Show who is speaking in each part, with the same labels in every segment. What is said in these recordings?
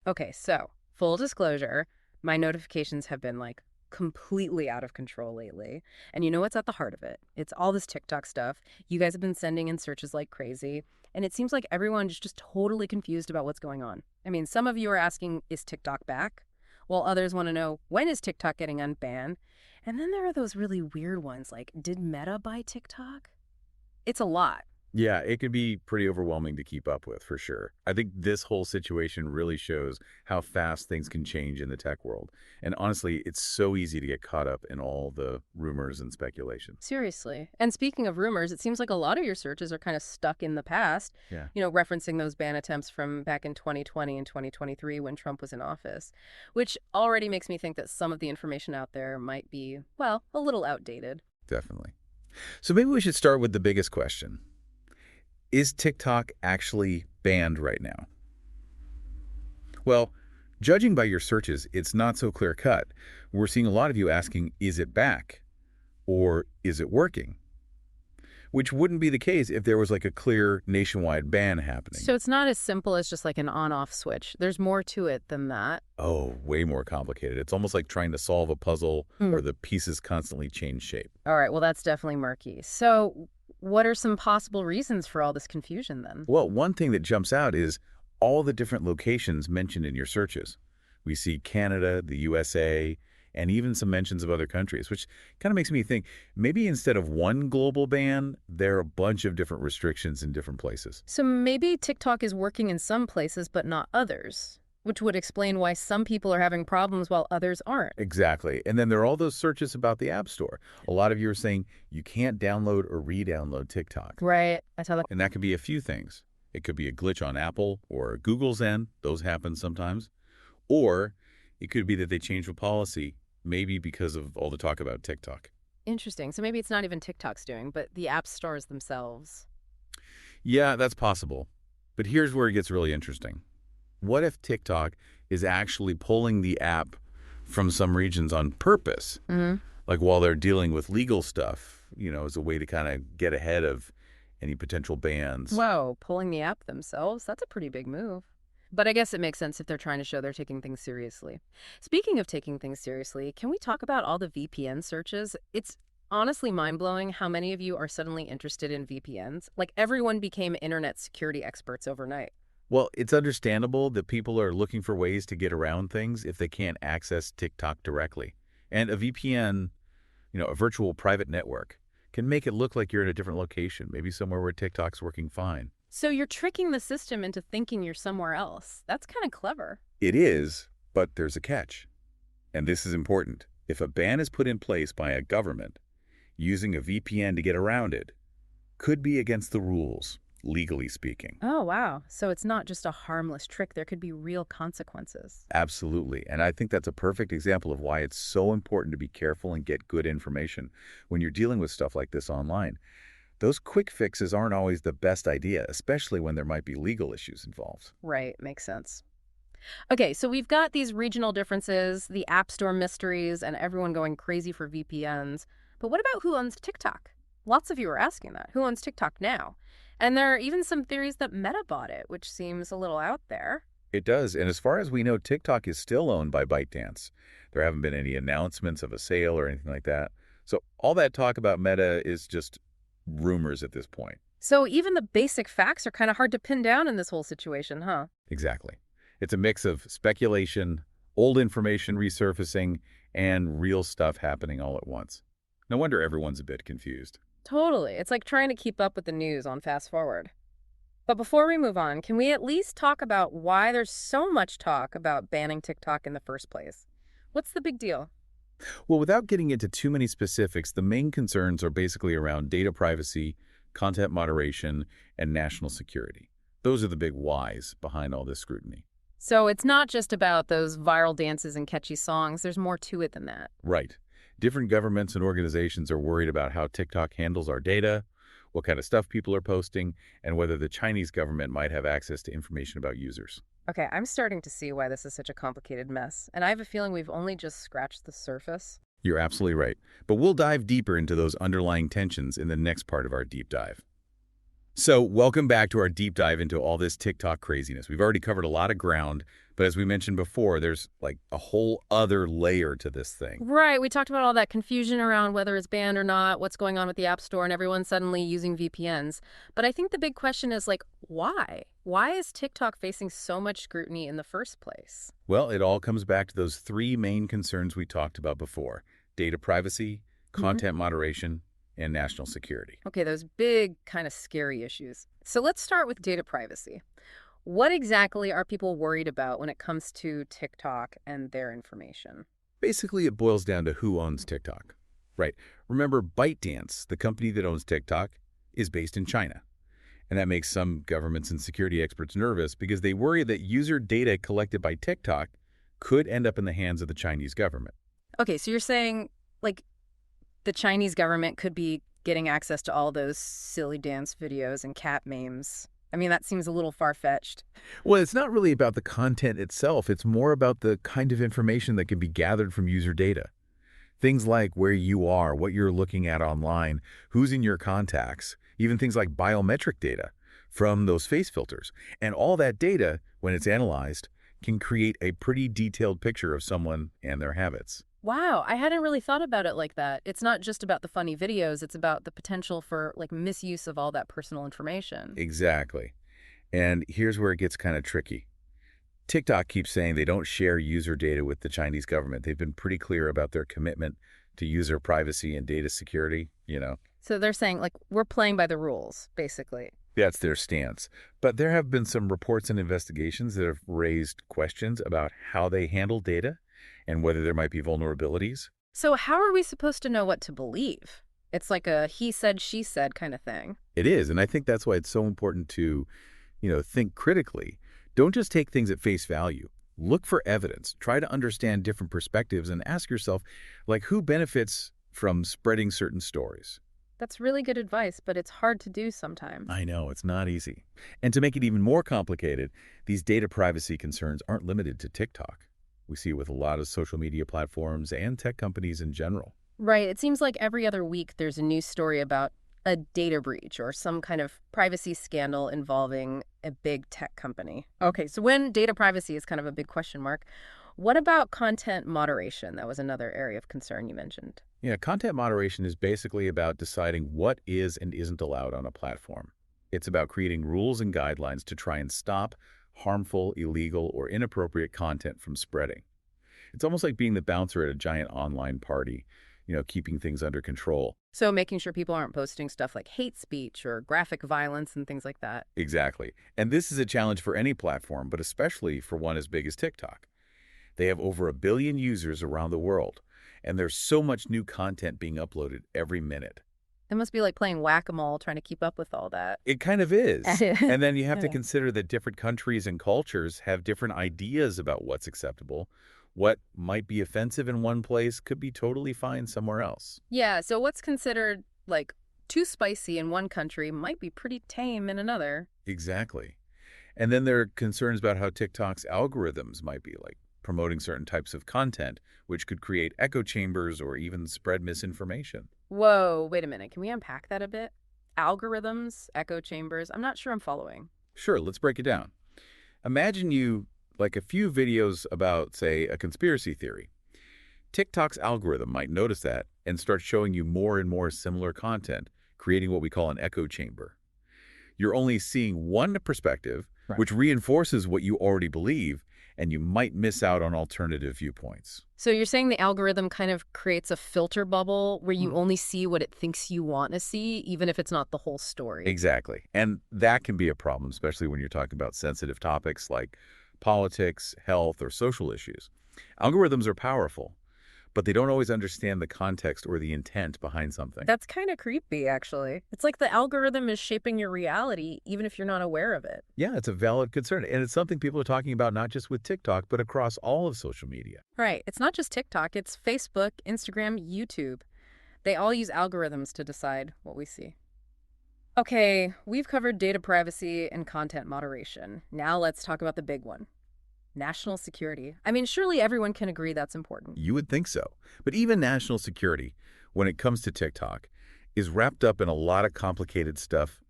Speaker 1: Okay, so full disclosure, my notifications have been like completely out of control lately. And you know what's at the heart of it? It's all this TikTok stuff. You guys have been sending in searches like crazy. And it seems like everyone's just totally confused about what's going on. I mean, some of you are asking, is TikTok back? While others want to know, when is TikTok getting unbanned? And then there are those really weird ones like, did Meta buy TikTok? It's a lot.
Speaker 2: Yeah, it could be pretty overwhelming to keep up with, for sure. I think this whole situation really shows how fast things can change in the tech world. And honestly, it's so easy to get caught up in all the rumors and speculation.
Speaker 1: Seriously. And speaking of rumors, it seems like a lot of your searches are kind of stuck in the past,
Speaker 2: Yeah.
Speaker 1: referencing those ban attempts from back in 2020 and 2023 when Trump was in office, which already makes me think that some of the information out there might be, well, a little outdated.
Speaker 2: Definitely. So maybe we should start with the biggest question. Is TikTok actually banned right now? Well, judging by your searches, it's not so clear-cut. We're seeing a lot of you asking, is it back? Or is it working? Which wouldn't be the case if there was like a clear nationwide ban happening.
Speaker 1: So it's not as simple as just like an on-off switch. There's more to it than that.
Speaker 2: Oh, way more complicated. It's almost like trying to solve a puzzle where the pieces constantly change shape.
Speaker 1: All right, well, that's definitely murky. So what are some possible reasons for all this confusion then?
Speaker 2: Well, one thing that jumps out is all the different locations mentioned in your searches. We see Canada, the USA, and even some mentions of other countries, which kind of makes me think maybe instead of one global ban, there are a bunch of different restrictions in different places.
Speaker 1: So maybe TikTok is working in some places but not others, which would explain why some people are having problems while others aren't.
Speaker 2: Exactly. And then there are all those searches about the App Store. A lot of you are saying you can't download or re-download TikTok.
Speaker 1: Right. I saw that.
Speaker 2: And that could be a few things. It could be a glitch on Apple or Google's end. Those happen sometimes. Or it could be that they changed the policy, maybe because of all the talk about TikTok.
Speaker 1: Interesting. So maybe it's not even TikTok's doing, but the app stores themselves.
Speaker 2: Yeah, that's possible. But here's where it gets really interesting. What if TikTok is actually pulling the app from some regions on purpose? Like while they're dealing with legal stuff, as a way to kind of get ahead of any potential bans.
Speaker 1: Whoa, pulling the app themselves? That's a pretty big move. But I guess it makes sense if they're trying to show they're taking things seriously. Speaking of taking things seriously, can we talk about all the VPN searches? It's honestly mind-blowing how many of you are suddenly interested in VPNs. Like everyone became internet security experts overnight.
Speaker 2: Well, it's understandable that people are looking for ways to get around things if they can't access TikTok directly. And a VPN, a virtual private network, can make it look like you're in a different location, maybe somewhere where TikTok's working fine.
Speaker 1: So you're tricking the system into thinking you're somewhere else. That's kind of clever.
Speaker 2: It is, but there's a catch. And this is important. If a ban is put in place by a government, using a VPN to get around it could be against the rules, legally speaking.
Speaker 1: Oh, wow. So it's not just a harmless trick. There could be real consequences.
Speaker 2: Absolutely. And I think that's a perfect example of why it's so important to be careful and get good information when you're dealing with stuff like this online. Those quick fixes aren't always the best idea, especially when there might be legal issues involved.
Speaker 1: Right. Makes sense. Okay, so we've got these regional differences, the App Store mysteries, and everyone going crazy for VPNs. But what about who owns TikTok? Lots of you are asking that. Who owns TikTok now? And there are even some theories that Meta bought it, which seems a little out there.
Speaker 2: It does. And as far as we know, TikTok is still owned by ByteDance. There haven't been any announcements of a sale or anything like that. So all that talk about Meta is just rumors at this point.
Speaker 1: So even the basic facts are kind of hard to pin down in this whole situation, huh?
Speaker 2: Exactly. It's a mix of speculation, old information resurfacing, and real stuff happening all at once. No wonder everyone's a bit confused.
Speaker 1: Totally. It's like trying to keep up with the news on fast forward. But before we move on, can we at least talk about why there's so much talk about banning TikTok in the first place? What's the big deal?
Speaker 2: Well, without getting into too many specifics, the main concerns are basically around data privacy, content moderation, and national security. Those are the big whys behind all this scrutiny.
Speaker 1: So it's not just about those viral dances and catchy songs. There's more to it than that.
Speaker 2: Right. Different governments and organizations are worried about how TikTok handles our data, what kind of stuff people are posting, and whether the Chinese government might have access to information about users.
Speaker 1: Okay, I'm starting to see why this is such a complicated mess, and I have a feeling we've only just scratched the surface.
Speaker 2: You're absolutely right. But we'll dive deeper into those underlying tensions in the next part of our deep dive. So welcome back to our deep dive into all this TikTok craziness. We've already covered a lot of ground, but as we mentioned before, there's like a whole other layer to this thing.
Speaker 1: Right, we talked about all that confusion around whether it's banned or not, what's going on with the App Store, and everyone suddenly using VPNs. But I think the big question is like, why? Why is TikTok facing so much scrutiny in the first place?
Speaker 2: Well, it all comes back to those three main concerns we talked about before: data privacy, content moderation, and national security.
Speaker 1: Okay, those big, kind of scary issues. So let's start with data privacy. What exactly are people worried about when it comes to TikTok and their information?
Speaker 2: Basically, it boils down to who owns TikTok. Right. Remember, ByteDance, the company that owns TikTok, is based in China. And that makes some governments and security experts nervous because they worry that user data collected by TikTok could end up in the hands of the Chinese government.
Speaker 1: Okay, so you're saying, like, the Chinese government could be getting access to all those silly dance videos and cat memes. I mean, that seems a little far-fetched.
Speaker 2: Well, it's not really about the content itself. It's more about the kind of information that can be gathered from user data. Things like where you are, what you're looking at online, who's in your contacts, even things like biometric data from those face filters. And all that data, when it's analyzed, can create a pretty detailed picture of someone and their habits.
Speaker 1: Wow, I hadn't really thought about it like that. It's not just about the funny videos, it's about the potential for, like, misuse of all that personal information.
Speaker 2: Exactly. And here's where it gets kind of tricky. TikTok keeps saying they don't share user data with the Chinese government. They've been pretty clear about their commitment to user privacy and data security.
Speaker 1: So they're saying, like, we're playing by the rules, basically.
Speaker 2: That's their stance. But there have been some reports and investigations that have raised questions about how they handle data and whether there might be vulnerabilities.
Speaker 1: So how are we supposed to know what to believe? It's like a he said, she said kind of thing.
Speaker 2: It is, and I think that's why it's so important to, think critically. Don't just take things at face value. Look for evidence. Try to understand different perspectives and ask yourself, like, who benefits from spreading certain stories?
Speaker 1: That's really good advice, but it's hard to do sometimes.
Speaker 2: I know, it's not easy. And to make it even more complicated, these data privacy concerns aren't limited to TikTok. We see it with a lot of social media platforms and tech companies in general.
Speaker 1: Right. It seems like every other week there's a news story about a data breach or some kind of privacy scandal involving a big tech company. Okay, so when data privacy is kind of a big question mark, what about content moderation? That was another area of concern you mentioned.
Speaker 2: Yeah, content moderation is basically about deciding what is and isn't allowed on a platform. It's about creating rules and guidelines to try and stop harmful, illegal, or inappropriate content from spreading. It's almost like being the bouncer at a giant online party, keeping things under control.
Speaker 1: So making sure people aren't posting stuff like hate speech or graphic violence and things like that.
Speaker 2: Exactly. And this is a challenge for any platform, but especially for one as big as TikTok. They have over 1 billion users around the world, and there's so much new content being uploaded every minute.
Speaker 1: It must be like playing whack-a-mole trying to keep up with all that.
Speaker 2: It kind of is. And then you have to
Speaker 1: Okay.
Speaker 2: consider that different countries and cultures have different ideas about what's acceptable. What might be offensive in one place could be totally fine somewhere else.
Speaker 1: Yeah, so what's considered like too spicy in one country might be pretty tame in another.
Speaker 2: Exactly. And then there are concerns about how TikTok's algorithms might be like promoting certain types of content, which could create echo chambers or even spread misinformation.
Speaker 1: Whoa, wait a minute. Can we unpack that a bit? Algorithms, echo chambers. I'm not sure I'm following.
Speaker 2: Sure, let's break it down. Imagine you like a few videos about, say, a conspiracy theory. TikTok's algorithm might notice that and start showing you more and more similar content, creating what we call an echo chamber. You're only seeing one perspective,
Speaker 1: Right.
Speaker 2: which reinforces what you already believe, and you might miss out on alternative viewpoints.
Speaker 1: So you're saying the algorithm kind of creates a filter bubble where you only see what it thinks you want to see, even if it's not the whole story.
Speaker 2: Exactly. And that can be a problem, especially when you're talking about sensitive topics like politics, health, or social issues. Algorithms are powerful, but they don't always understand the context or the intent behind something.
Speaker 1: That's kind of creepy, actually. It's like the algorithm is shaping your reality, even if you're not aware of it.
Speaker 2: Yeah, it's a valid concern. And it's something people are talking about not just with TikTok, but across all of social media.
Speaker 1: Right. It's not just TikTok. It's Facebook, Instagram, YouTube. They all use algorithms to decide what we see. Okay, we've covered data privacy and content moderation. Now let's talk about the big one. National security. I mean, surely everyone can agree that's important.
Speaker 2: You would think so. But even national security, when it comes to TikTok, is wrapped up in a lot of complicated stuff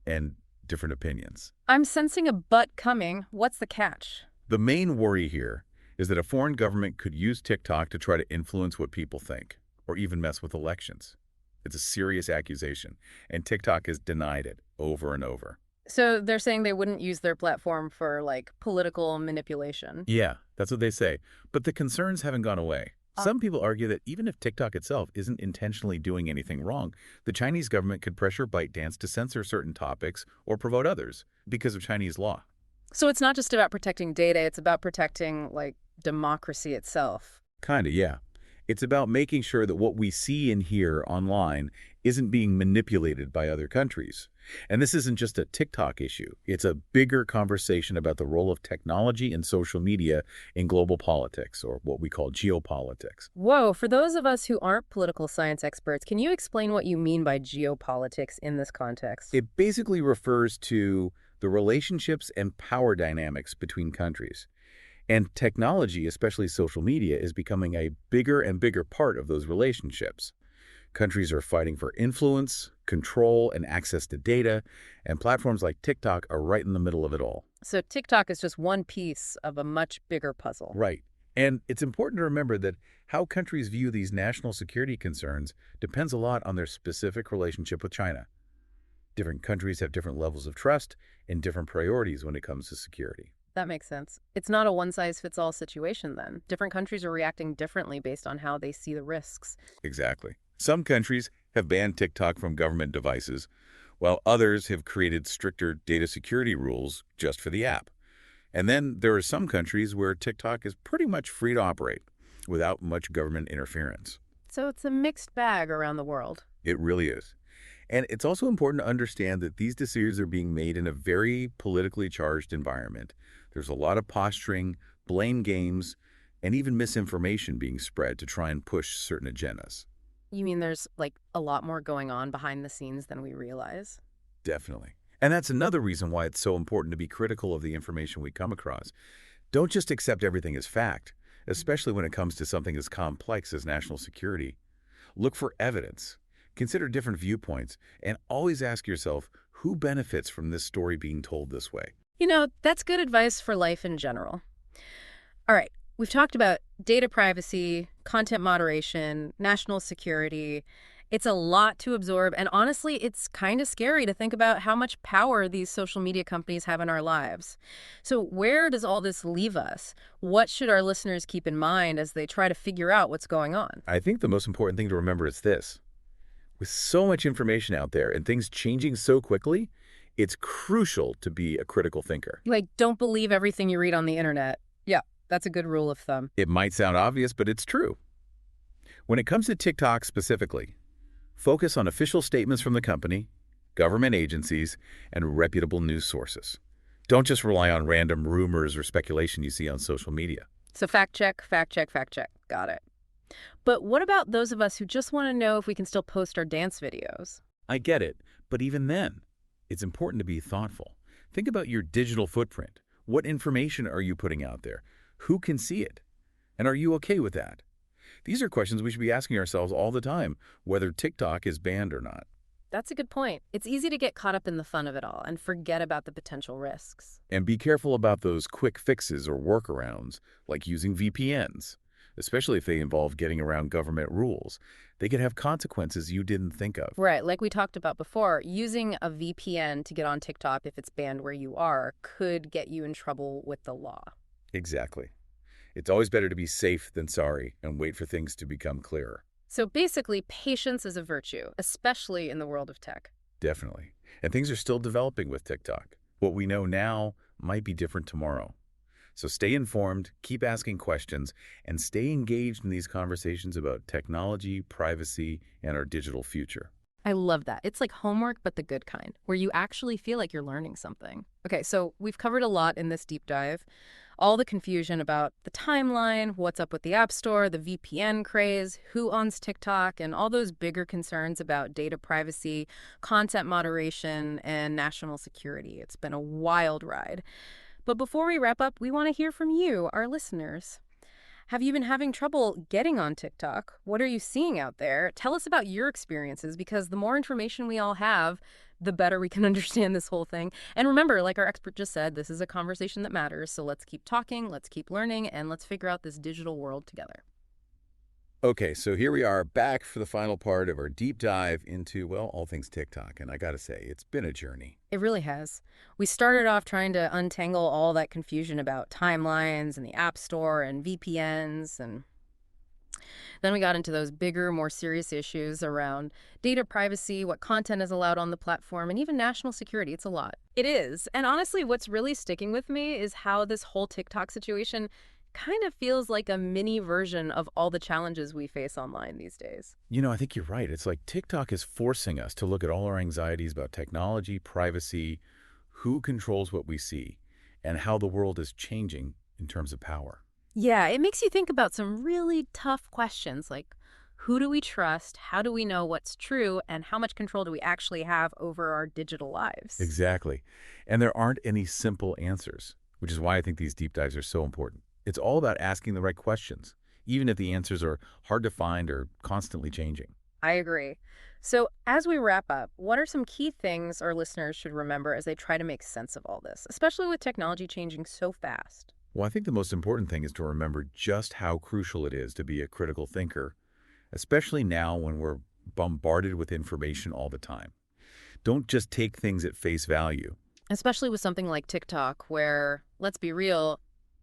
Speaker 2: and different opinions.
Speaker 1: I'm sensing a but coming. What's the catch?
Speaker 2: The main worry here is that a foreign government could use TikTok to try to influence what people think, or even mess with elections. It's a serious accusation, and TikTok has denied it over and over.
Speaker 1: So they're saying they wouldn't use their platform for, like, political manipulation.
Speaker 2: Yeah, that's what they say. But the concerns haven't gone away. Some people argue that even if TikTok itself isn't intentionally doing anything wrong, the Chinese government could pressure ByteDance to censor certain topics or promote others because of Chinese law.
Speaker 1: So it's not just about protecting data, it's about protecting, like, democracy itself.
Speaker 2: Kinda, yeah. It's about making sure that what we see and hear online isn't being manipulated by other countries. And this isn't just a TikTok issue. It's a bigger conversation about the role of technology and social media in global politics, or what we call geopolitics.
Speaker 1: Whoa, for those of us who aren't political science experts, can you explain what you mean by geopolitics in this context?
Speaker 2: It basically refers to the relationships and power dynamics between countries. And technology, especially social media, is becoming a bigger and bigger part of those relationships. Countries are fighting for influence, control, and access to data, and platforms like TikTok are right in the middle of it all.
Speaker 1: So TikTok is just one piece of a much bigger puzzle.
Speaker 2: Right. And it's important to remember that how countries view these national security concerns depends a lot on their specific relationship with China. Different countries have different levels of trust and different priorities when it comes to security.
Speaker 1: That makes sense. It's not a one-size-fits-all situation then. Different countries are reacting differently based on how they see the risks.
Speaker 2: Exactly. Some countries have banned TikTok from government devices, while others have created stricter data security rules just for the app. And then there are some countries where TikTok is pretty much free to operate without much government interference.
Speaker 1: So it's a mixed bag around the world.
Speaker 2: It really is. And it's also important to understand that these decisions are being made in a very politically charged environment. There's a lot of posturing, blame games, and even misinformation being spread to try and push certain agendas.
Speaker 1: You mean there's, like, a lot more going on behind the scenes than we realize?
Speaker 2: Definitely. And that's another reason why it's so important to be critical of the information we come across. Don't just accept everything as fact, especially when it comes to something as complex as national security. Look for evidence. Consider different viewpoints, and always ask yourself, who benefits from this story being told this way?
Speaker 1: You know, that's good advice for life in general. All right, we've talked about data privacy, content moderation, national security. It's a lot to absorb, and honestly, it's kind of scary to think about how much power these social media companies have in our lives. So where does all this leave us? What should our listeners keep in mind as they try to figure out what's going on?
Speaker 2: I think the most important thing to remember is this. With so much information out there and things changing so quickly, it's crucial to be a critical thinker.
Speaker 1: Like, don't believe everything you read on the internet. Yeah, that's a good rule of thumb.
Speaker 2: It might sound obvious, but it's true. When it comes to TikTok specifically, focus on official statements from the company, government agencies, and reputable news sources. Don't just rely on random rumors or speculation you see on social media.
Speaker 1: So fact check, fact check, fact check. Got it. But what about those of us who just want to know if we can still post our dance videos?
Speaker 2: I get it, but even then, it's important to be thoughtful. Think about your digital footprint. What information are you putting out there? Who can see it? And are you okay with that? These are questions we should be asking ourselves all the time, whether TikTok is banned or not.
Speaker 1: That's a good point. It's easy to get caught up in the fun of it all and forget about the potential risks.
Speaker 2: And be careful about those quick fixes or workarounds, like using VPNs, especially if they involve getting around government rules. They could have consequences you didn't think of.
Speaker 1: Right, like we talked about before, using a VPN to get on TikTok if it's banned where you are could get you in trouble with the law.
Speaker 2: Exactly. It's always better to be safe than sorry and wait for things to become clearer.
Speaker 1: So basically, patience is a virtue, especially in the world of tech.
Speaker 2: Definitely. And things are still developing with TikTok. What we know now might be different tomorrow. So stay informed, keep asking questions, and stay engaged in these conversations about technology, privacy, and our digital future.
Speaker 1: I love that. It's like homework, but the good kind, where you actually feel like you're learning something. Okay, so we've covered a lot in this deep dive. All the confusion about the timeline, what's up with the App Store, the VPN craze, who owns TikTok, and all those bigger concerns about data privacy, content moderation, and national security. It's been a wild ride. But before we wrap up, we want to hear from you, our listeners. Have you been having trouble getting on TikTok? What are you seeing out there? Tell us about your experiences because the more information we all have, the better we can understand this whole thing. And remember, like our expert just said, this is a conversation that matters. So let's keep talking, let's keep learning, and let's figure out this digital world together.
Speaker 2: Okay, so here we are back for the final part of our deep dive into, well, all things TikTok. And I got to say, it's been a journey.
Speaker 1: It really has. We started off trying to untangle all that confusion about timelines and the App Store and VPNs, and then we got into those bigger, more serious issues around data privacy, what content is allowed on the platform, and even national security. It's a lot. It is. And honestly, what's really sticking with me is how this whole TikTok situation kind of feels like a mini version of all the challenges we face online these days.
Speaker 2: I think you're right. It's like TikTok is forcing us to look at all our anxieties about technology, privacy, who controls what we see, and how the world is changing in terms of power.
Speaker 1: Yeah, it makes you think about some really tough questions like who do we trust, how do we know what's true, and how much control do we actually have over our digital lives?
Speaker 2: Exactly. And there aren't any simple answers, which is why I think these deep dives are so important. It's all about asking the right questions, even if the answers are hard to find or constantly changing.
Speaker 1: I agree. So, as we wrap up, what are some key things our listeners should remember as they try to make sense of all this, especially with technology changing so fast?
Speaker 2: Well, I think the most important thing is to remember just how crucial it is to be a critical thinker, especially now when we're bombarded with information all the time. Don't just take things at face value.
Speaker 1: Especially with something like TikTok, where, let's be real,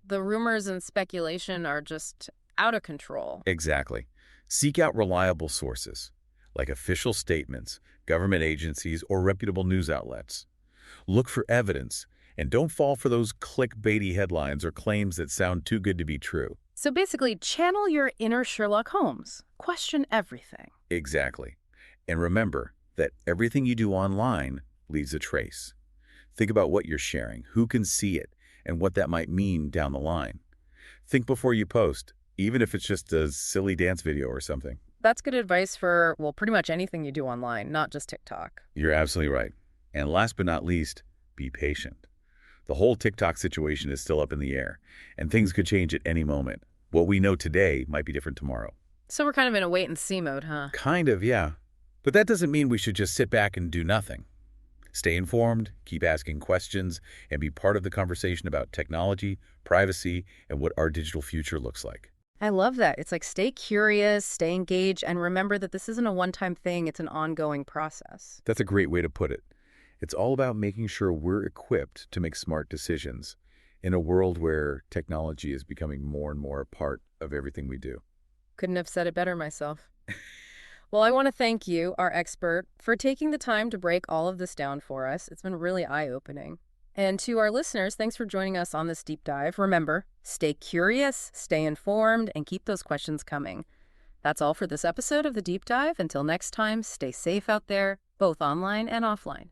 Speaker 1: the rumors and speculation are just out of control.
Speaker 2: Exactly. Seek out reliable sources, like official statements, government agencies, or reputable news outlets. Look for evidence, and don't fall for those clickbaity headlines or claims that sound too good to be true.
Speaker 1: So basically, channel your inner Sherlock Holmes. Question everything.
Speaker 2: Exactly. And remember that everything you do online leaves a trace. Think about what you're sharing, who can see it, and what that might mean down the line. Think before you post, even if it's just a silly dance video or something.
Speaker 1: That's good advice for, well, pretty much anything you do online, not just TikTok.
Speaker 2: You're absolutely right. And last but not least, be patient. The whole TikTok situation is still up in the air, and things could change at any moment. What we know today might be different tomorrow.
Speaker 1: So we're kind of in a wait-and-see mode, huh?
Speaker 2: Kind of, yeah. But that doesn't mean we should just sit back and do nothing. Stay informed, keep asking questions, and be part of the conversation about technology, privacy, and what our digital future looks like.
Speaker 1: I love that. It's like stay curious, stay engaged, and remember that this isn't a one-time thing. It's an ongoing process.
Speaker 2: That's a great way to put it. It's all about making sure we're equipped to make smart decisions in a world where technology is becoming more and more a part of everything we do.
Speaker 1: Couldn't have said it better myself. Well, I want to thank you, our expert, for taking the time to break all of this down for us. It's been really eye-opening. And to our listeners, thanks for joining us on this deep dive. Remember, stay curious, stay informed, and keep those questions coming. That's all for this episode of The Deep Dive. Until next time, stay safe out there, both online and offline.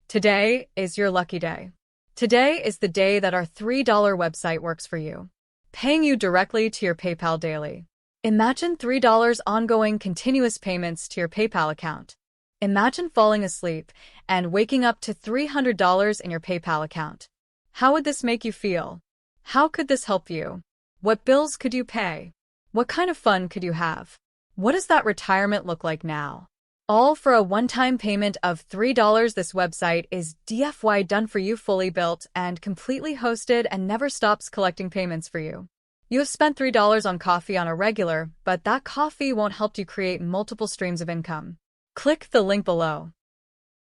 Speaker 3: Today is your lucky day. Today is the day that our $3 website works for you, paying you directly to your PayPal daily. Imagine $3 ongoing continuous payments to your PayPal account. Imagine falling asleep and waking up to $300 in your PayPal account. How would this make you feel? How could this help you? What bills could you pay? What kind of fun could you have? What does that retirement look like now? All for a one-time payment of $3. This website is DFY done for you, fully built and completely hosted, and never stops collecting payments for you. You have spent $3 on coffee on a regular, but that coffee won't help you create multiple streams of income. Click the link below.